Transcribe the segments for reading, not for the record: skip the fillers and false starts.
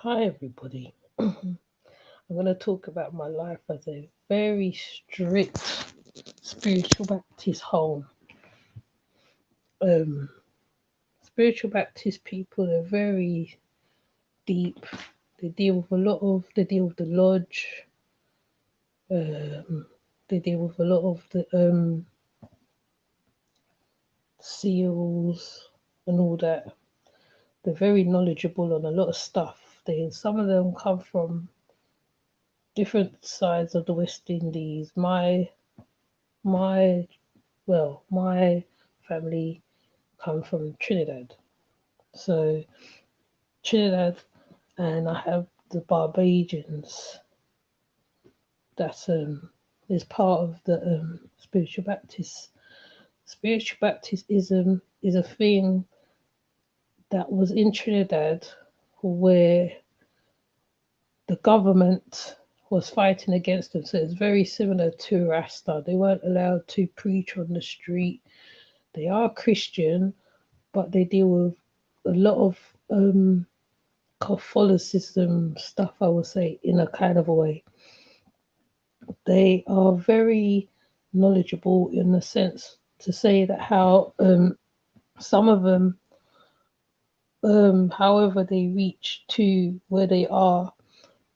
Hi, everybody. I'm going to talk about my life as a very strict spiritual Baptist home. Um, Spiritual Baptist people are very deep. They deal with the lodge. Um, they deal with a lot of the seals and all that. They're very knowledgeable on a lot of stuff. Some of them come from different sides of the West Indies. My my family come from Trinidad. So Trinidad, and I have the Barbadians. That is part of the spiritual Baptist. Spiritual Baptism is a thing that was in Trinidad where the government was fighting against them. So it's very similar to Rasta. They weren't allowed to preach on the street. They are Christian, but they deal with a lot of Catholicism stuff, I would say, in a kind of a way. They are very knowledgeable in the sense to say that how some of them, however they reach to where they are,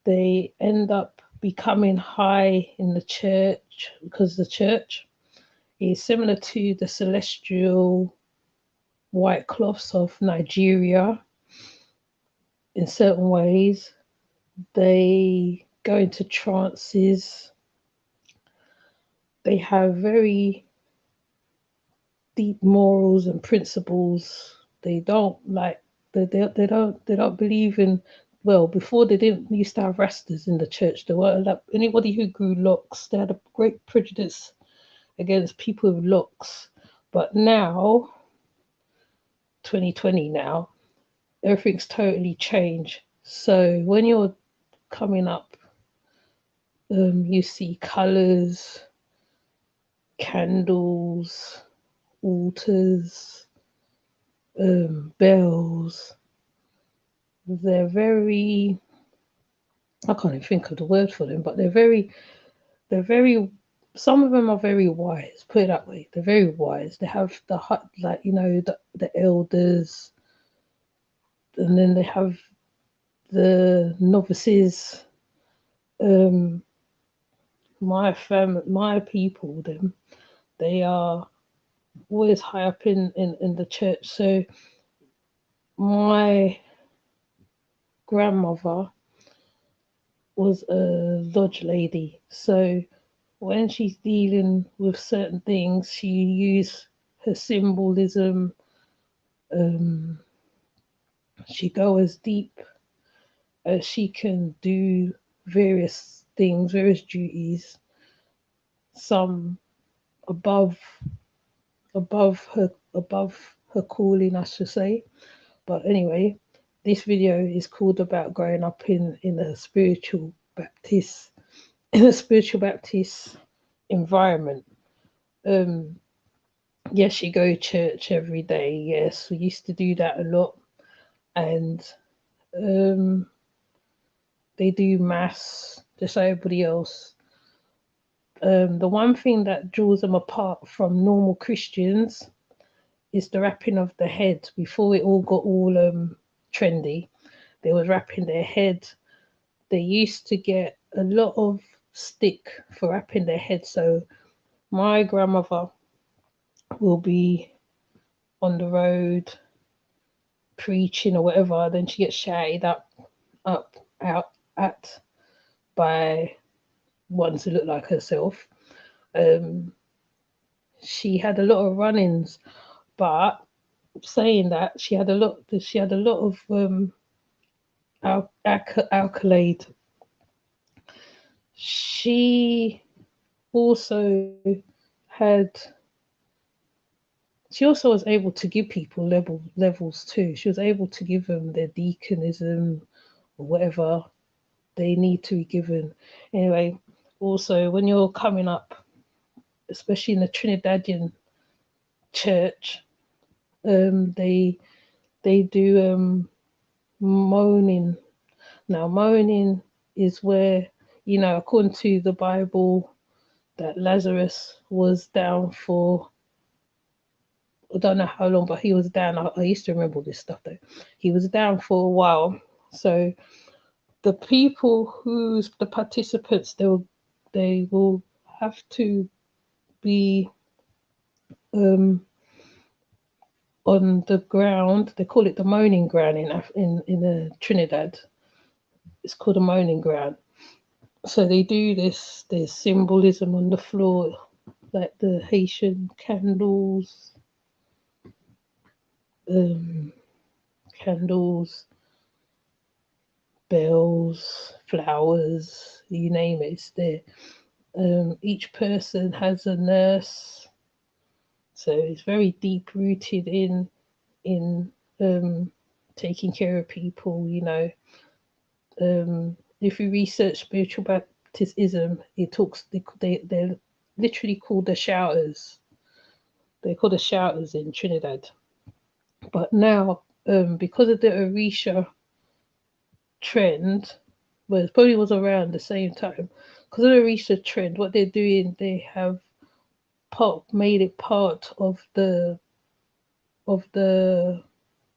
they end up becoming high in the church because the church is similar to the celestial white cloths of Nigeria in certain ways. They go into trances. They have very deep morals and principles. They don't like they don't believe in, well, before they didn't used to have rastas in the church. There weren't anybody who grew locks. They had a great prejudice against people with locks. But now, 2020 now, everything's totally changed. So when you're coming up, you see colours, candles, altars, bells. They're very, I can't even think of the word for them, but they're very, some of them are very wise, put it that way. They're very wise. They have like, the elders, and then they have the novices. Um, my people, them, they are always high up in the church. So my grandmother was a lodge lady. So when she's dealing with certain things, she use her symbolism. Um, she go as deep as she can do various things, various duties. Some above above her calling, I should say. But anyway, this video is called about growing up in a spiritual Baptist in a spiritual Baptist environment. Um, yes, you go to church every day. Yes, we used to do that a lot, and um, they do mass just like everybody else. The one thing that draws them apart from normal Christians is the wrapping of the head. Before it all got all trendy, they was wrapping their head. They used to get a lot of stick for wrapping their head. So my grandmother will be on the road preaching or whatever, then she gets shouted up, out at by ones who look like herself. Um, she had a lot of run-ins, but saying that she had a lot of accolade. She also had she also was able to give people levels too. She was able to give them their deaconism or whatever they need to be given. Anyway, also when you're coming up, especially in the Trinidadian church, they do moaning. Now, moaning is where, according to the Bible, that Lazarus was down for, I don't know how long, but he was down. I used to remember all this stuff though. He was down for a while. So the people the participants, they will have to be on the ground. They call it the moaning ground in Trinidad. It's called a moaning ground. So they do this. There's symbolism on the floor, like the Haitian candles, candles, bells, flowers, you name it, it's there. Each person has a nurse, so it's very deep rooted in taking care of people. If you research spiritual baptism, it talks. They're literally called the shouters. They're called the shouters in Trinidad. But now, because of the Orisha trend, well, it probably was around the same time. Because of the Orisha trend, what they're doing, they have made it part of the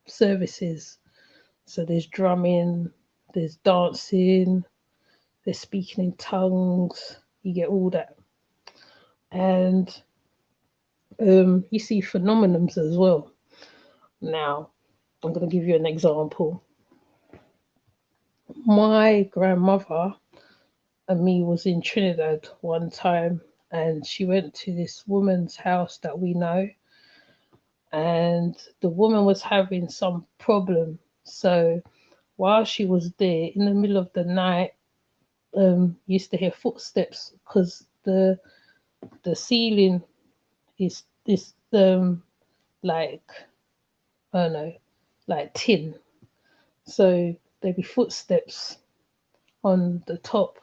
services. So there's drumming, there's dancing, there's speaking in tongues. You get all that, and you see phenomenons as well. Now, I'm going to give you an example. My grandmother and me was in Trinidad one time, and she went to this woman's house that we know, and the woman was having some problem. So while she was there, in the middle of the night, used to hear footsteps because the ceiling is this like, I don't know, like tin. So there'd be footsteps on the top.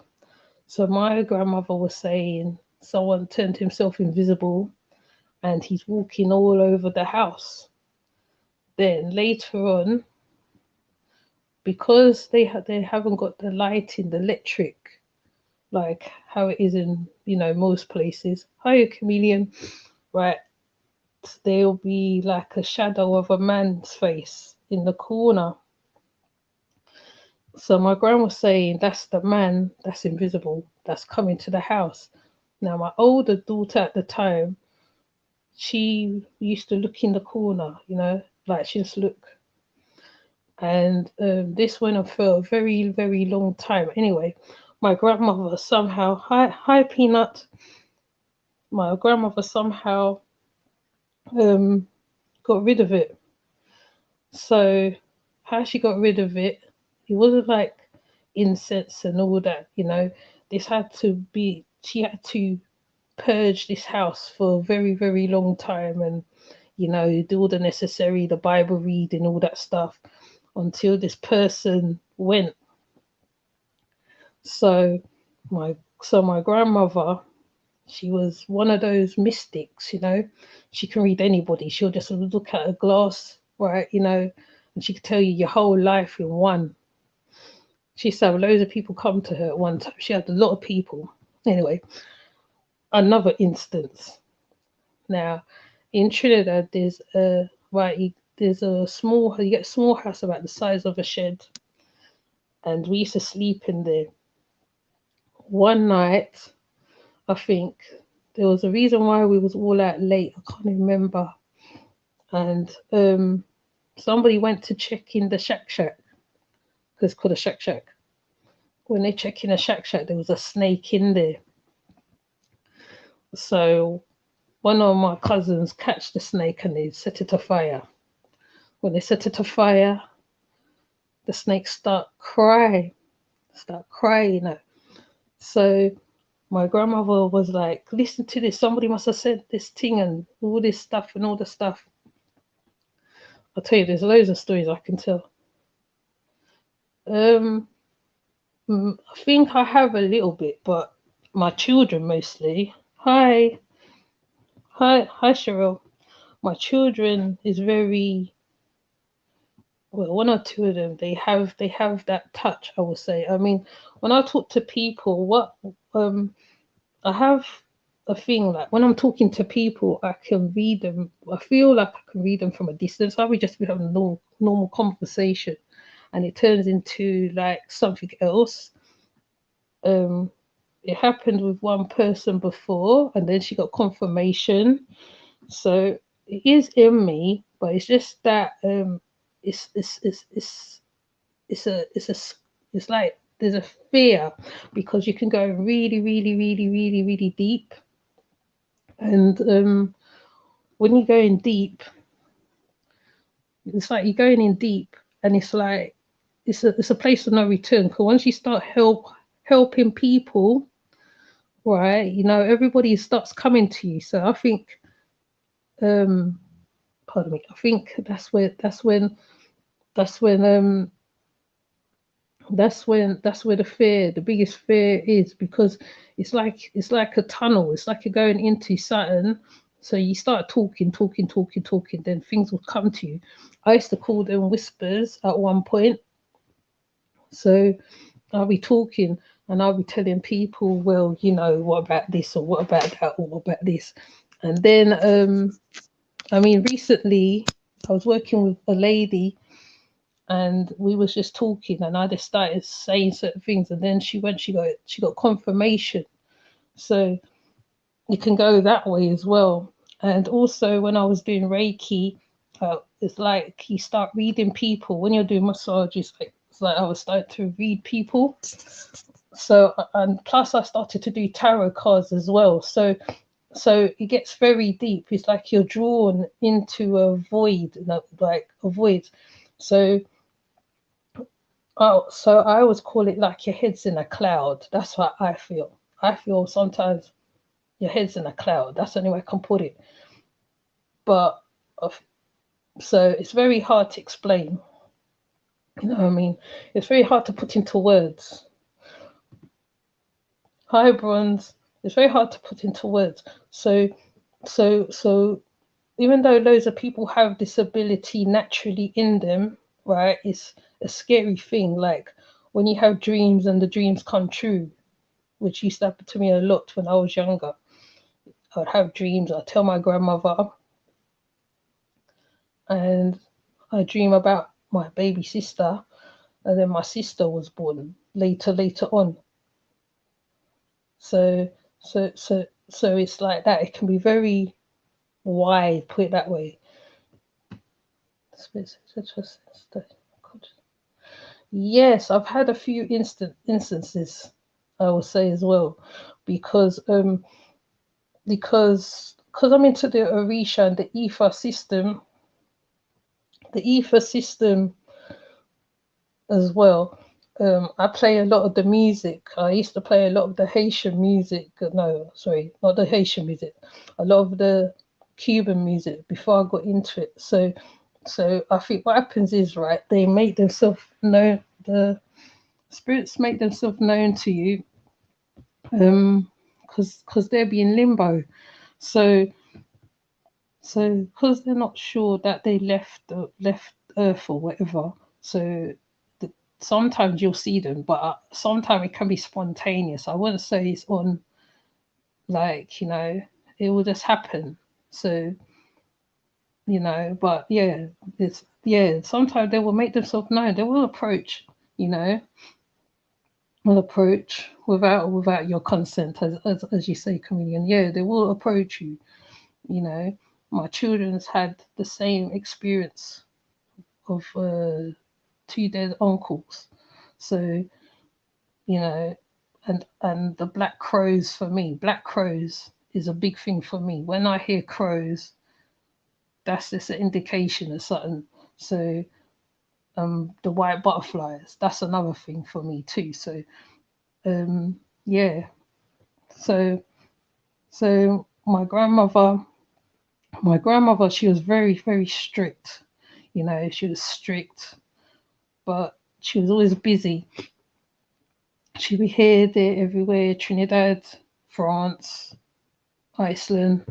So my grandmother was saying someone turned himself invisible and he's walking all over the house. Then later on, because they haven't got the lighting, the electric, like how it is in most places. Hi, chameleon, right? There'll be like a shadow of a man's face in the corner. So my grandma was saying that's the man that's invisible that's coming to the house. Now my older daughter at the time, she used to look in the corner, like she just look. And this went on for a very, very long time. Anyway, my grandmother somehow, hi Peanut, my grandmother somehow got rid of it. So how she got rid of it, it wasn't like incense and all that, This had to be, she had to purge this house for a very, very long time and, do all the necessary, the Bible reading, all that stuff until this person went. So my grandmother, she was one of those mystics, She can read anybody. She'll just look at a glass, right, and she could tell you your whole life in one. She used to have loads of people come to her at one time. She had a lot of people. Anyway, another instance. Now, in Trinidad, there's a small, you get a small house about the size of a shed, and we used to sleep in there. One night, I think there was a reason why we was all out late. I can't remember. And somebody went to check in the shack, because it's called a shack. When they check in a shack, there was a snake in there. So one of my cousins catch the snake and they set it afire. When they set it afire, the snake start crying. So my grandmother was like, listen to this, somebody must have said this thing and all this stuff and all the stuff. I'll tell you, there's loads of stories I can tell. I think I have a little bit, but my children mostly. Hi Cheryl. My children is very, well, one or two of them, they have that touch, I would say. I mean, when I talk to people, what I have a thing like when I'm talking to people, I can read them. I feel like I can read them from a distance. I would just be having a normal conversation, and it turns into like something else. Um, it happened with one person before, and then she got confirmation. So it is in me, but it's just that it's it's it's it's it's like there's a fear because you can go really deep, and when you're going deep, it's like you're going in deep, and it's like it's a place of no return. Because once you start helping people, right, everybody starts coming to you. So I think, um, pardon me, I think that's when that's where the biggest fear is, because it's like a tunnel. It's like you're going into something. So you start talking, then things will come to you. I used to call them whispers at one point. So I'll be talking, and I'll be telling people, well, what about this, or what about that, or what about this. And then I mean, recently I was working with a lady, and we was just talking, and I just started saying certain things, and then she got confirmation. So you can go that way as well. And also when I was doing Reiki, it's like you start reading people when you're doing massages. It's like I was starting to read people. So, and plus I started to do tarot cards as well. So it gets very deep. It's like you're drawn into a void, like a void. So so I always call it like your head's in a cloud. That's what I feel. I feel sometimes your head's in a cloud. That's the only way I can put it. But so it's very hard to explain. You know what I mean? It's very hard to put into words. Hi, bronze. It's very hard to put into words. So even though loads of people have this ability naturally in them, right? It's a scary thing. Like when you have dreams and the dreams come true, which used to happen to me a lot when I was younger. I'd have dreams. I'd tell my grandmother, and I dream about my baby sister, and then my sister was born later on. So so it's like that. It can be very wide, put it that way. Yes, I've had a few instances, I will say as well, because I'm into the Orisha and the Ifa system, as well. I play a lot of the music. I used to play a lot of the Haitian music. No, sorry, not the Haitian music. A lot of the Cuban music before I got into it. So I think what happens is, right, they make themselves known. The spirits make themselves known to you, because they're being limbo. So because they're not sure that they left Earth or whatever. So sometimes you'll see them, but sometimes it can be spontaneous. I wouldn't say it's on, like, it will just happen. So, but yeah, sometimes they will make themselves known. They will approach, you know, will approach without your consent, as you say, comedian. Yeah, they will approach you. You know, my children's had the same experience of two dead uncles. So, you know, and the black crows, for me, black crows is a big thing for me. When I hear crows, that's just an indication of something. So the white butterflies, that's another thing for me too. So yeah. So so my grandmother, she was very strict. She was strict, but she was always busy. She'd be here, there, everywhere. Trinidad, France, Iceland.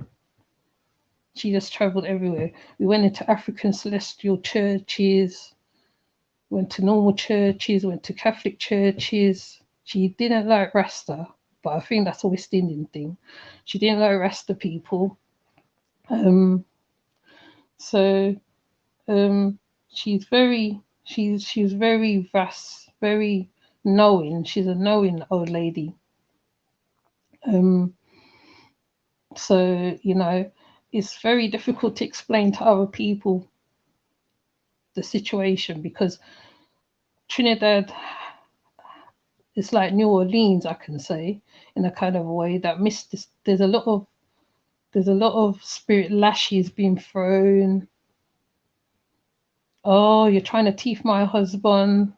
She just traveled everywhere. We went into African celestial churches. went to normal churches, went to Catholic churches. She didn't like Rasta, but I think that's a West Indian thing. She didn't like Rasta people. Um, so she's very vast, very knowing. She's a knowing old lady. Um, so it's very difficult to explain to other people the situation, because Trinidad is like New Orleans, I can say, in a kind of a way that there's a lot of spirit lashes being thrown. Oh, you're trying to teeth my husband.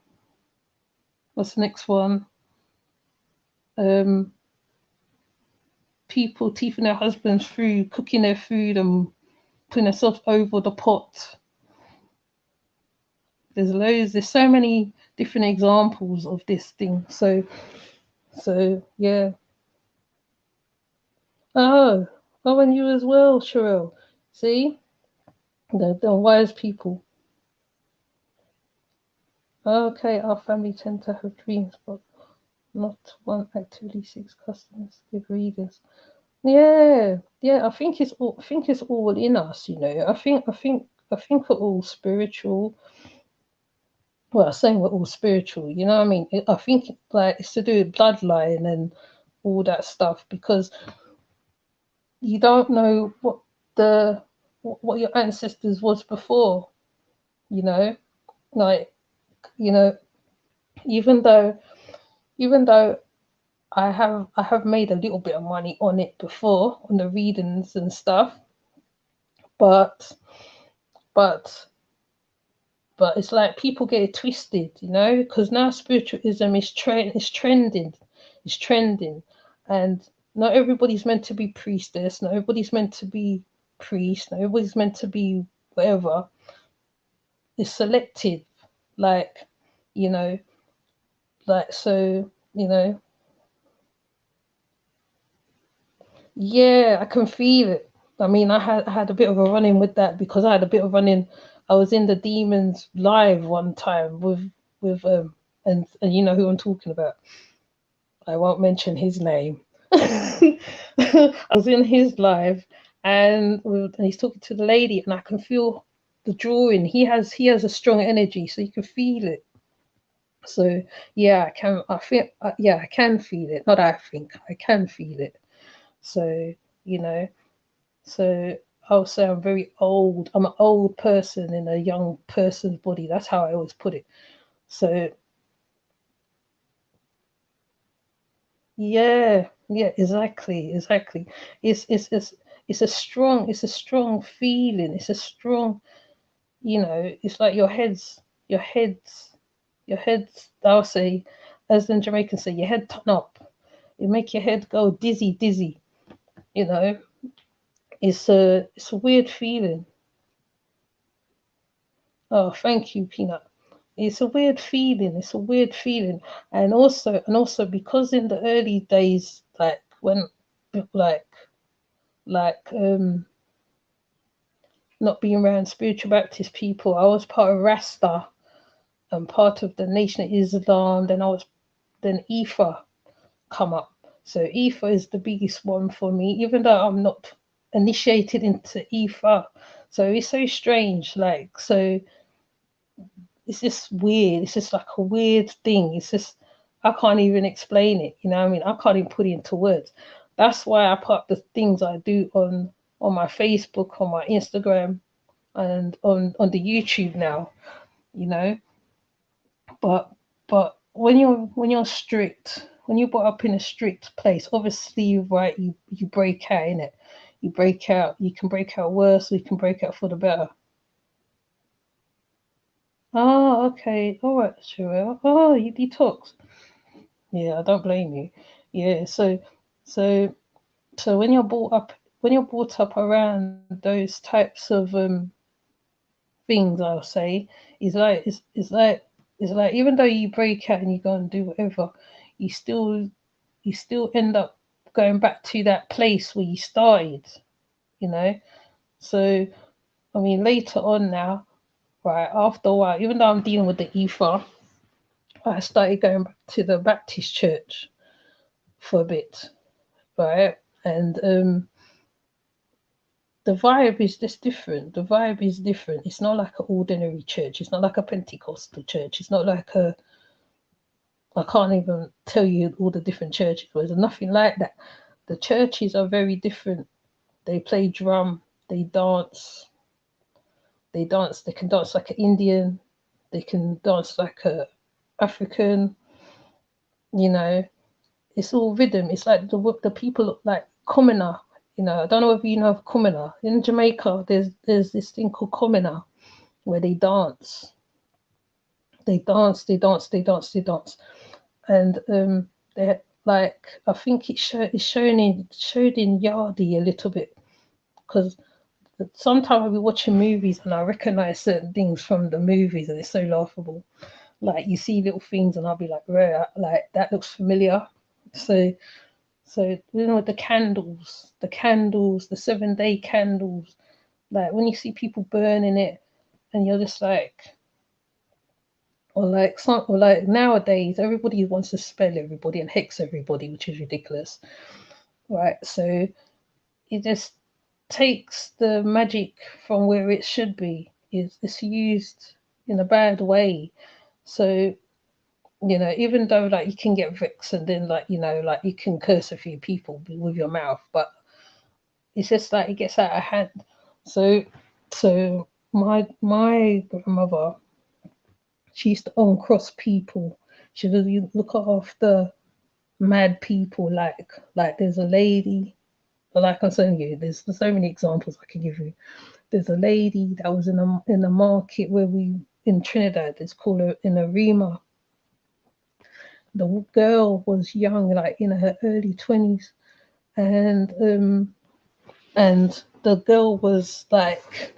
What's the next one? Um, People teething their husbands through cooking their food and putting themselves over the pot. There's so many different examples of this thing. So yeah. Oh, and you as well, Sherelle. See, the wise people. Okay, our family tend to have dreams, but not one actively seeks customers give readers. Yeah, yeah. I think it's all in us. I think we're all spiritual. Well, I'm saying we're all spiritual. You know what I mean? I think like it's to do with bloodline and all that stuff, because you don't know what your ancestors was before. You know, like you know, even though even though I have made a little bit of money on it before, on the readings and stuff, but but but it's like people get it twisted, because now spiritualism is trending, it's trending, and not everybody's meant to be priestess, not everybody's meant to be priest, not everybody's meant to be whatever. It's selective, like you know, like so, yeah, I can feel it. I mean, I had a bit of a run-in with that, because I had a bit of running. I was in the Demons live one time with and you know who I'm talking about. I won't mention his name. I was in his live, and he's talking to the lady, and I can feel the drawing. He has a strong energy, so you can feel it. So yeah, I can. I feel. Yeah, I can feel it. Not I think. I can feel it. So you know. So I'll say I'm very old. I'm an old person in a young person's body. That's how I always put it. So yeah, yeah, exactly, exactly. It's it's it's it's a strong feeling. It's a strong, it's like your head's. I'll say, as the Jamaicans say, your head turn up. It make your head go dizzy, dizzy. You know, it's a weird feeling. Oh, thank you, Peanut. It's a weird feeling. It's a weird feeling, and also because in the early days, like when, like like not being around spiritual Baptist people, I was part of Rasta and part of the Nation of Islam. Then Ifa come up. So Ifa is the biggest one for me, even though I'm not initiated into Ifa. So it's so strange. Like so it's just weird. It's just like a weird thing. It's just I can't even explain it. You know what I mean? I can't even put it into words. That's why I put the things I do on my Facebook, on my Instagram, and on the YouTube now. You know, but when you're strict, when you're brought up in a strict place, obviously, right? You break out in it. You break out. You can break out worse, or you can break out for the better. Oh, okay. All right, sure. Oh, you detox. Yeah, I don't blame you. Yeah, so so when you're brought up around those types of things, I'll say, it's like even though you break out and you go and do whatever, you still you still end up going back to that place where you started, you know. So I mean later on now, right? After a while, even though I'm dealing with the ether, I started going back to the Baptist church for a bit, right? And the vibe is just different. The vibe is different. It's not like an ordinary church. It's not like a Pentecostal church. It's not like a, I can't even tell you all the different churches, but there's nothing like that. The churches are very different. They play drum, they dance, they can dance like an Indian, they can dance like a African, you know. It's all rhythm. It's like the people look like Commoner. I don't know if you know of Commoner. In Jamaica, there's this thing called Commoner where they dance. They dance, they dance, they dance, they dance. And they're like, I think it's showed in Yardie a little bit, because sometimes I'll be watching movies and I recognize certain things from the movies and it's so laughable. Like you see little things and I'll be like, rare, like that looks familiar. So the candles, the 7-day candles, like when you see people burning it and you're just like, or like nowadays everybody wants to spell everybody and hex everybody, which is ridiculous, right? So it just takes the magic from where it should be. It's used in a bad way. So even though like you can get vexed and then like like you can curse a few people with your mouth, but it's just like it gets out of hand. So my grandmother, she used to uncross people. She would look after mad people. Like there's a lady, like I'm saying you, there's so many examples I can give you. There's a lady that was in a market where we in Trinidad. It's called in Arima. The girl was young, like in her early 20s, and the girl was like,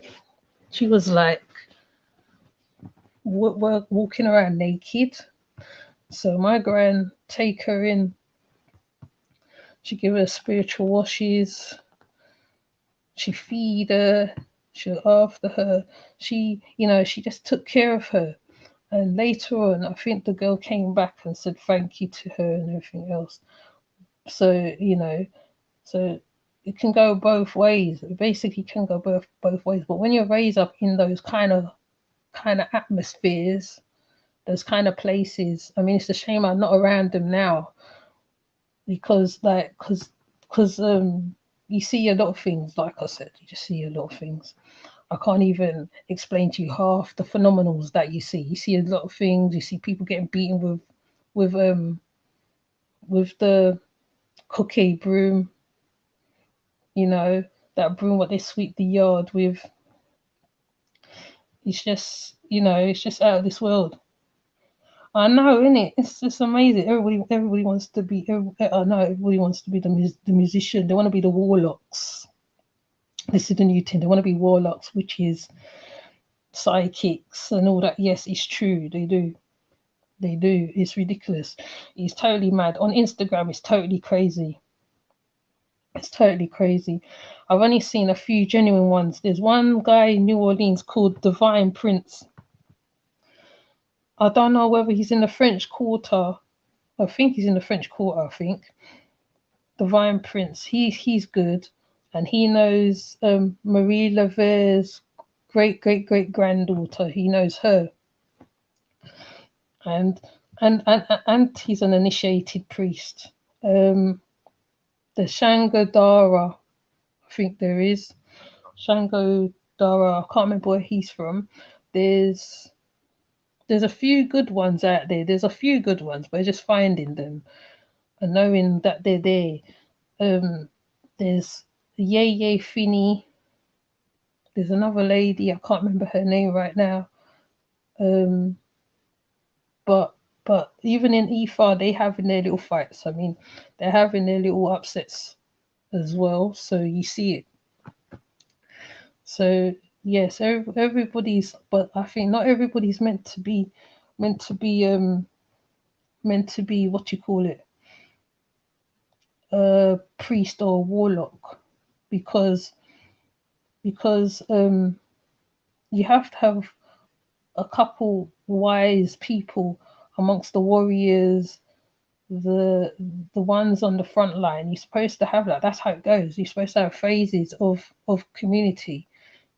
she was like walking around naked. So my gran take her in. She give her spiritual washes. She feed her. She look after her. She just took care of her. And later on, I think the girl came back and said thank you to her and everything else. So it can go both ways. It basically can go both ways. But when you're raised up in those kind of atmospheres, those kind of places, I mean, it's a shame I'm not around them now, because you see a lot of things. Like I said, you just see a lot of things. I can't even explain to you half the phenomenals that you see. You see a lot of things. You see people getting beaten with the cookie broom. That broom what they sweep the yard with. It's just out of this world. I know, innit? It's just amazing. Everybody wants to be. I know everybody wants to be the musician. They want to be the warlocks. This is the new thing. They want to be warlocks, witches, psychics, and all that. Yes, it's true. They do. They do. It's ridiculous. It's totally mad. On Instagram, it's totally crazy. It's totally crazy. I've only seen a few genuine ones. There's one guy in New Orleans called Divine Prince. I don't know whether he's in the French Quarter. I think he's in the French Quarter, I think. Divine Prince. He's good. And he knows Marie Lavaire's great granddaughter. He knows her. And he's an initiated priest. The Shangodara, I think there is. Shangodara, I can't remember where he's from. There's a few good ones out there. There's a few good ones, but just finding them and knowing that they're there. There's Yeye Finney. There's another lady, I can't remember her name right now. But even in EFA, they having their little fights. I mean, they're having their little upsets as well. So you see it. So yes, everybody's, but I think not everybody's meant to be what you call it, a priest or a warlock, because you have to have a couple wise people amongst the warriors, the ones on the front line. You're supposed to have that. That's how it goes. You're supposed to have phases of community.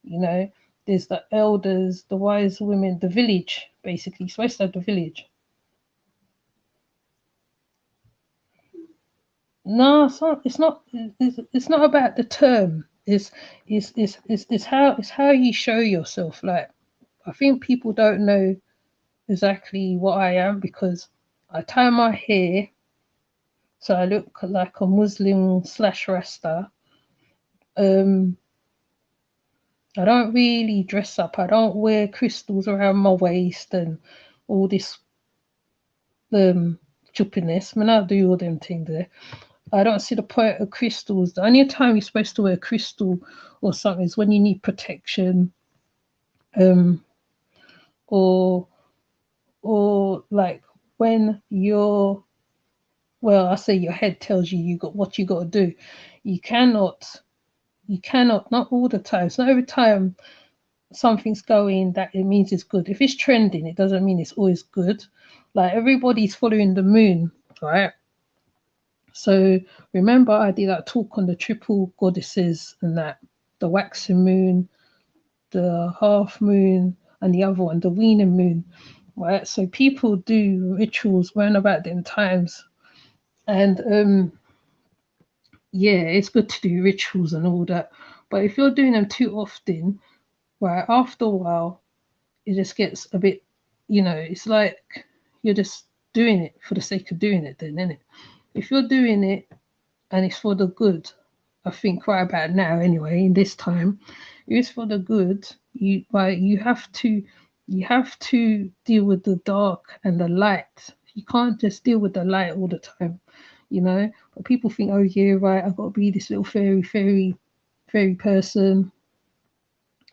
You know, there's the elders, the wise women, the village. Basically, you're supposed to have the village. No, it's not. It's not. It's not about the term. It's how you show yourself. Like, I think people don't know exactly what I am because I tie my hair, so I look like a Muslim slash Rasta. Um, I don't really dress up. I don't wear crystals around my waist and all this chuppiness. I mean, I do all them things there. I don't see the point of crystals. The only time you're supposed to wear a crystal or something is when you need protection, um, or like when you're, well, I say your head tells you got what you got to do. You cannot, not all the time. So every time something's going, that it means it's good. If it's trending, it doesn't mean it's always good. Like everybody's following the moon, right? So remember, I did that talk on the triple goddesses and that, the waxing moon, the half moon, and the other one, the waning moon, right? So people do rituals around about them times, and yeah, it's good to do rituals and all that. But if you're doing them too often, right, after a while, it just gets a bit, it's like you're just doing it for the sake of doing it, then, innit? If you're doing it and it's for the good, I think right about now anyway, in this time, if it's for the good, you have to deal with the dark and the light. You can't just deal with the light all the time, But people think, oh yeah, right, I've got to be this little fairy person,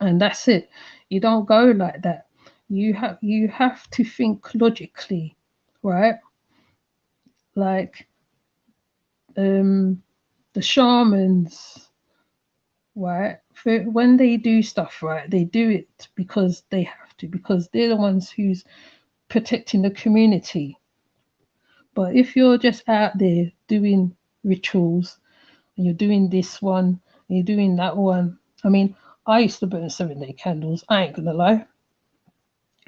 and that's it. You don't go like that. You have to think logically, right? Like the shamans, right? When they do stuff, right, they do it because they have to, because they're the ones who's protecting the community. But if you're just out there doing rituals and you're doing this one and you're doing that one, I mean, I used to burn 7-day candles. I ain't gonna lie,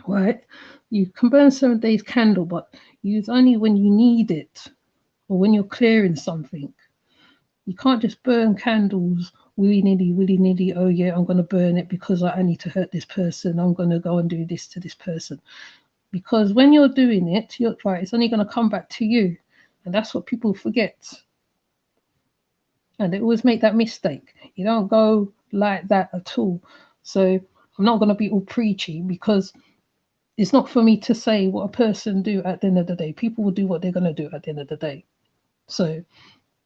right? You can burn 7 days candle, but use only when you need it or when you're clearing something. You can't just burn candles willy nilly. Oh yeah, I'm gonna burn it because I need to hurt this person. I'm gonna go and do this to this person. Because when you're doing it, you're right. It's only gonna come back to you, and that's what people forget. And they always make that mistake. You don't go like that at all. So I'm not gonna be all preachy because it's not for me to say what a person do at the end of the day. People will do what they're gonna do at the end of the day. So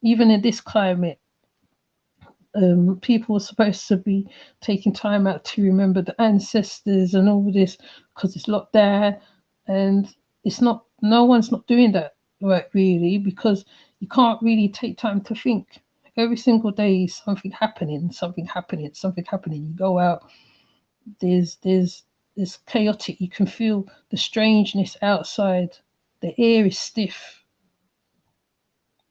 even in this climate, people are supposed to be taking time out to remember the ancestors and all this because it's locked down, and it's not. No one's not doing that right really because you can't really take time to think. Every single day, something happening, something happening, something happening. You go out. There's it's chaotic. You can feel the strangeness outside. The air is stiff.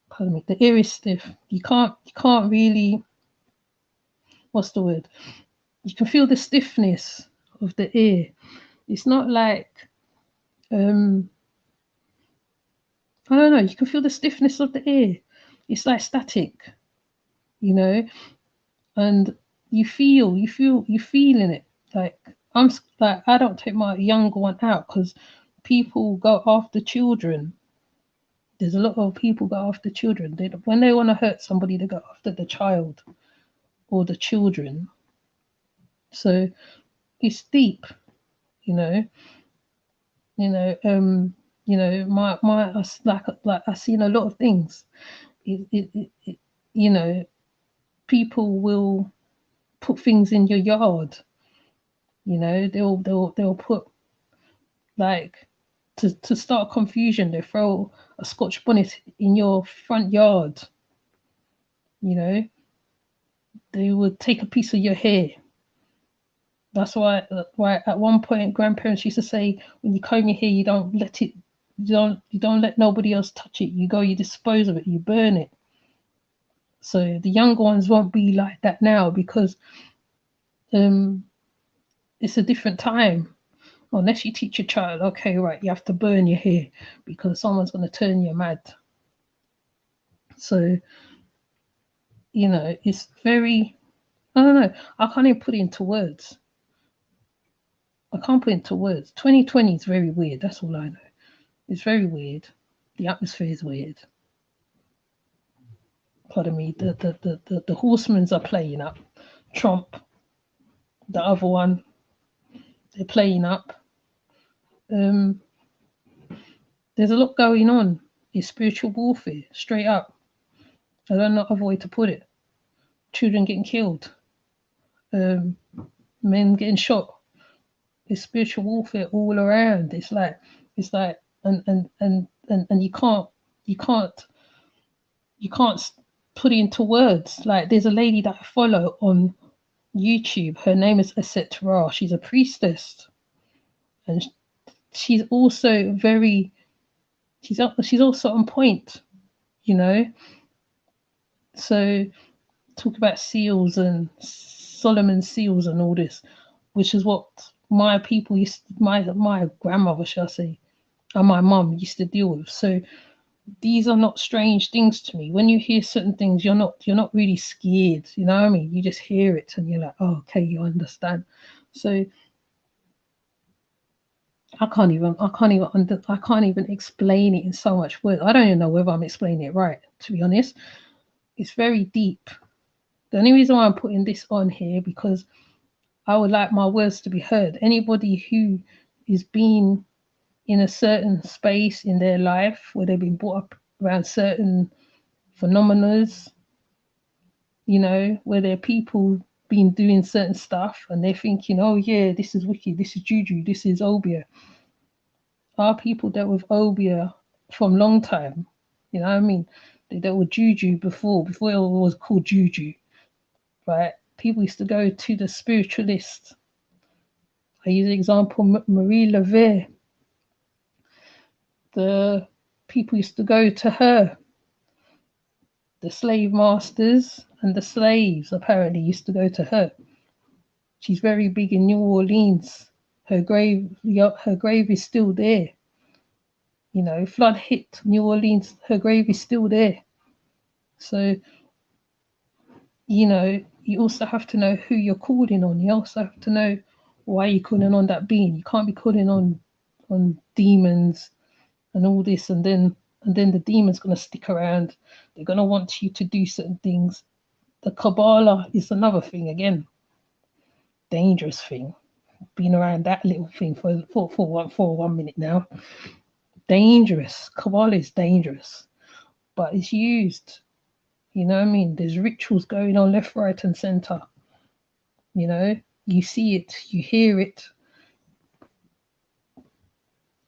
Pardon me. The air is stiff. You can't really, what's the word? You can feel the stiffness of the air. It's not like I don't know. You can feel the stiffness of the air. It's like static, you know, and you feeling it. Like like I don't take my younger one out because people go after children. There's a lot of people go after children. When they want to hurt somebody, they go after the child or the children. So it's deep, you know. You know, like I've seen a lot of things. It you know, people will put things in your yard. They'll put, like, to start confusion. They throw a Scotch bonnet in your front yard. You know, they would take a piece of your hair. That's why at one point grandparents used to say, when you comb your hair, you don't let it, you don't let nobody else touch it. You go, you dispose of it, you burn it. So the younger ones won't be like that now because um it's a different time. Unless you teach your child, okay, right, you have to burn your hair because someone's going to turn you mad. So, it's very, I don't know, I can't even put it into words. I can't put it into words. 2020 is very weird. That's all I know. It's very weird. The atmosphere is weird. Pardon me. The horsemen are playing up. Trump, the other one, they're playing up. Um, there's a lot going on. It's spiritual warfare, straight up. I don't know other way to put it. Children getting killed, um, men getting shot. It's spiritual warfare all around. It's like, and you can't put it into words. Like, there's a lady that I follow on YouTube. Her name is Aset Ra. She's a priestess, and she's also very. She's also on point. You know. So talk about seals and Solomon seals and all this, which is what my people my grandmother, shall I say, and my mum used to deal with. So these are not strange things to me. When you hear certain things, you're not really scared. You know what I mean? You just hear it and you're like, oh, okay, you understand. So I can't even explain it in so much words. I don't even know whether I'm explaining it right, to be honest. It's very deep. The only reason why I'm putting this on here because I would like my words to be heard. Anybody who is being in a certain space in their life where they've been brought up around certain phenomena, where there are people been doing certain stuff and they're thinking, oh yeah, this is wicked, this is juju, this is obia. Our people dealt with obia from long time. You know what I mean? They dealt with juju before it was called juju, right? People used to go to the spiritualist. I use the example Marie Levere. The people used to go to her. The slave masters and the slaves apparently used to go to her. She's very big in New Orleans. Her grave is still there. Flood hit New Orleans. Her grave is still there. So, you also have to know who you're calling on. You also have to know why you're calling on that being. You can't be calling on demons and all this, and then the demon's gonna stick around. They're gonna want you to do certain things. The Kabbalah is another thing again, dangerous thing. Been around that little thing for one minute now. Dangerous. Kabbalah is dangerous, but it's used. You know what I mean? There's rituals going on left, right, and center. You see it, you hear it,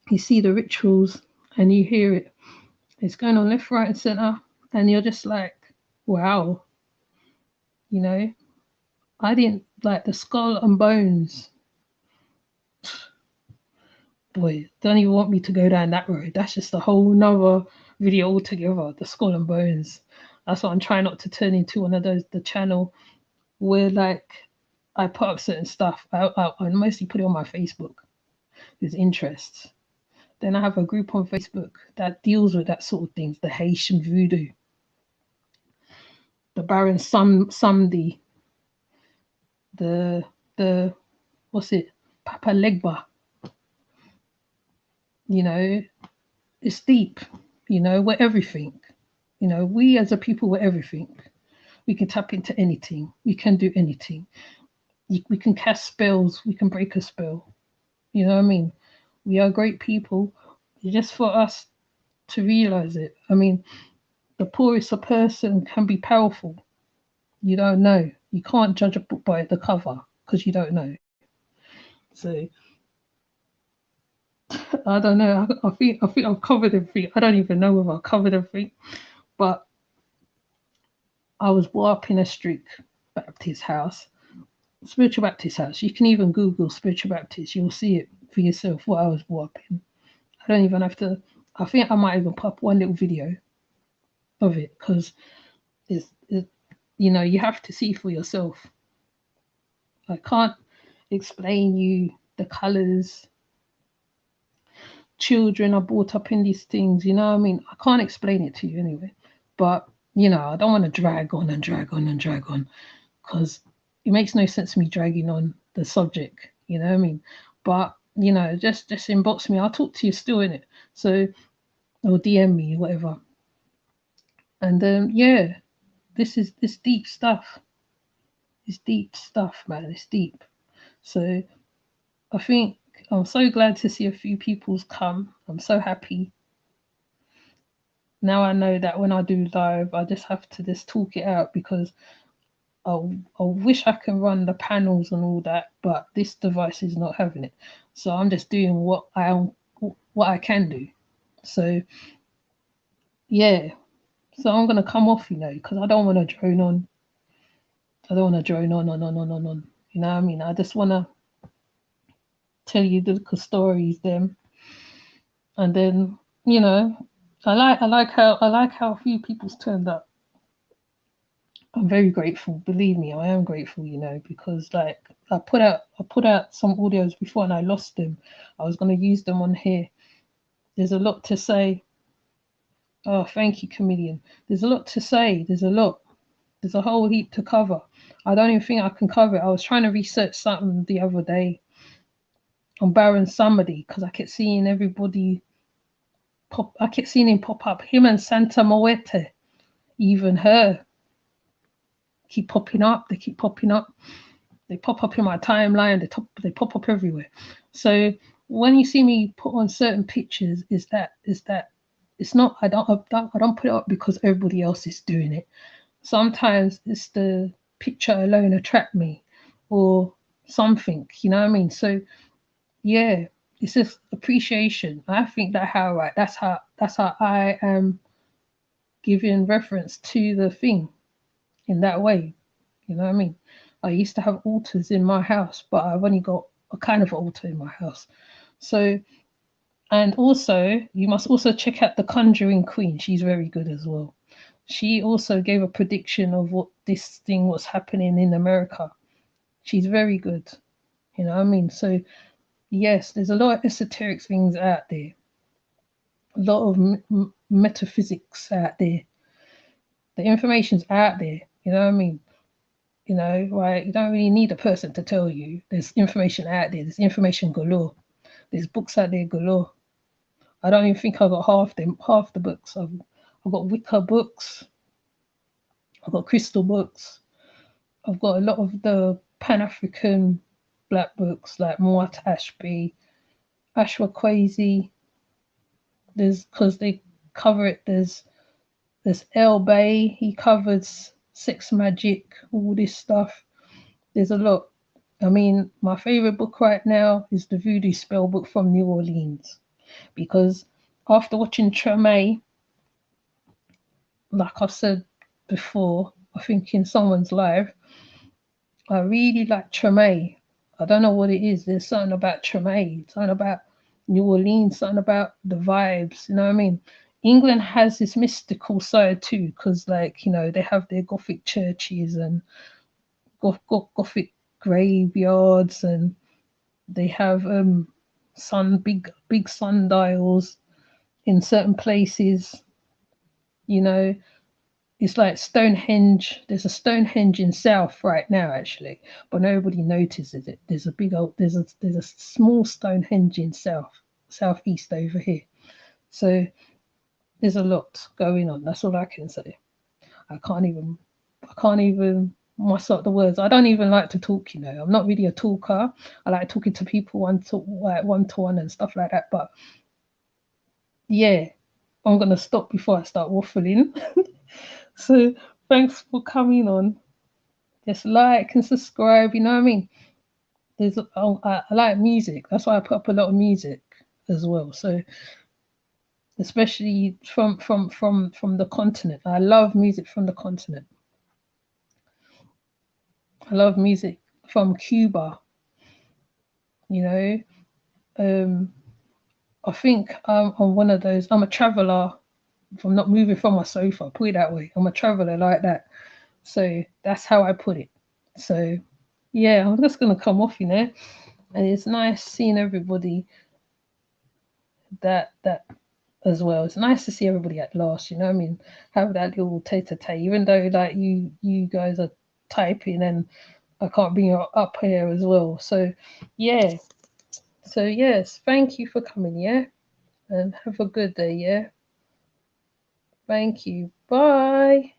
you see the rituals, and you hear it. It's going on left, right, and center, and you're just like, wow. I didn't like the skull and bones. Boy, don't even want me to go down that road. That's just a whole nother video altogether. The skull and bones. That's what I'm trying not to turn into one of those, the channel where like I put up certain stuff. I mostly put it on my Facebook. There's interest. Then I have a group on Facebook that deals with that sort of things, the Haitian voodoo, the Baron Samdi, the what's it, Papa Legba. It's deep. We're everything. We as a people, we're everything. We can tap into anything. We can do anything. We can cast spells. We can break a spell. You know what I mean? We are great people. It's just for us to realize it. I mean, the poorest a person can be powerful. You don't know. You can't judge a book by the cover because you don't know. So I don't know. I think I've covered everything. I don't even know if I've covered everything. But I was brought up in a strict Baptist house. Spiritual Baptist house. You can even Google Spiritual Baptist. You'll see it for yourself what I was brought up in. I don't even have to. I think I might even pop one little video of it because it, you have to see for yourself. I can't explain you the colors. Children are brought up in these things, you know what I mean? I can't explain it to you anyway. But, I don't want to drag on and drag on and drag on because it makes no sense me dragging on the subject, you know what I mean? But, just inbox me. I'll talk to you still in it. So, or DM me, whatever. And yeah, this deep stuff. It's deep stuff, man. It's deep. So I think I'm so glad to see a few people's come. I'm so happy. Now I know that when I do live, I just have to just talk it out because I wish I can run the panels and all that, but this device is not having it. So I'm just doing what I can do. So yeah, so I'm gonna come off, because I don't want to drone on. I don't want to drone on. You know what I mean? I just want to tell you the stories, them, and then I like how a few people's turned up. I'm very grateful. Believe me, I am grateful. Because like I put out some audios before and I lost them. I was gonna use them on here. There's a lot to say. Oh, thank you, comedian. There's a lot to say. There's a lot. There's a whole heap to cover. I don't even think I can cover it. I was trying to research something the other day on Baron Samedi because I kept seeing everybody pop. I kept seeing him pop up. Him and Santa Moete, even her, keep popping up. They keep popping up. They pop up in my timeline. They pop up everywhere. So when you see me put on certain pictures, is that it's not. I don't put it up because everybody else is doing it. Sometimes it's the picture alone attract me, or something. You know what I mean? So yeah, it's just appreciation. I think that's how I am giving reference to the thing in that way. You know what I mean? I used to have altars in my house, but I've only got a kind of altar in my house. So, and also, you must also check out the Conjuring Queen. She's very good as well. She also gave a prediction of what this thing was happening in America. She's very good. You know what I mean? So, yes, there's a lot of esoteric things out there, a lot of metaphysics out there. The information's out there. You know what I mean? Right? You don't really need a person to tell you. There's information out there. There's information galore. There's books out there galore. I don't even think I got half the books. I've got Wicca books. I've got crystal books. I've got a lot of the Pan African black books like Muat Ashby, Ashwa Kwesi. There's because they cover it. There's El Bay. He covers sex magic, all this stuff. There's a lot. I mean, my favorite book right now is the Voodoo Spell book from New Orleans because after watching Treme, like I've said before, I think in someone's live, I really like Treme. I don't know what it is. There's something about Treme, something about New Orleans, something about the vibes. You know what I mean? England has this mystical side too, because they have their Gothic churches and Gothic graveyards, and they have big sundials in certain places. You know, it's like Stonehenge. There's a Stonehenge in South right now, actually, but nobody notices it. There's a small Stonehenge in Southeast over here. So there's a lot going on. That's all I can say. I can't even muster up the words. I don't even like to talk. I'm not really a talker. I like talking to people one to one and stuff like that. But yeah, I'm gonna stop before I start waffling. So thanks for coming on. Just like and subscribe. You know what I mean? I like music. That's why I put up a lot of music as well. So especially from the continent. I love music from the continent. I love music from Cuba, you know. I think I'm one of those. I'm a traveler. If I'm not moving from my sofa, put it that way. I'm a traveler like that. So that's how I put it. So yeah, I'm just gonna come off, and it's nice seeing everybody that as well. It's nice to see everybody at last, you know what I mean? Have that little tete-a-tete, even though like you guys are typing and I can't bring you up here as well. So yeah. So yes, thank you for coming, yeah? And have a good day, yeah? Thank you. Bye.